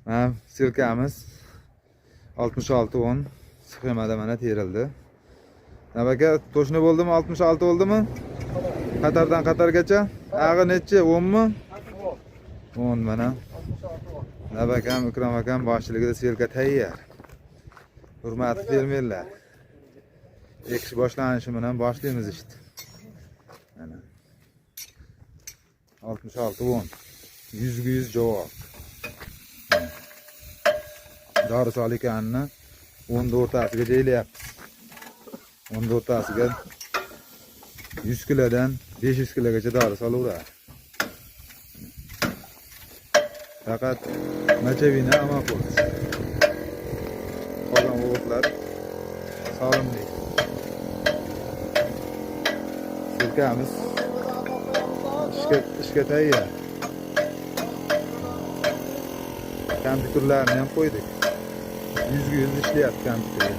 Ha, silkamiz 6610 sxemada mana terildi. Nabaka to'shni bo'ldimi? 66 bo'ldimi? Qatardan qatargacha? Ag'i nechi? 10 mi? 10 mana. Nabakam, Ikrom akam boshchiligida selka tayyor. Hurmatli fermerlar. Ekish boshlanishi bilan boshlaymiz işte. Mana 6610 100 ga 100 javob. Dorisol ekanini 10 o'rtasiga joylayapmiz. 10 o'rtasiga 100 kilodan 500 kilogacha dori solaveradi. Faqat nachavina amal qilsin. Qolgan o'g'itlar sog'imli. Silkamiz ishga tayyor. Kompyuterlarni ham qo'ydik. 100 ga 100 ishlayapti kompyuter.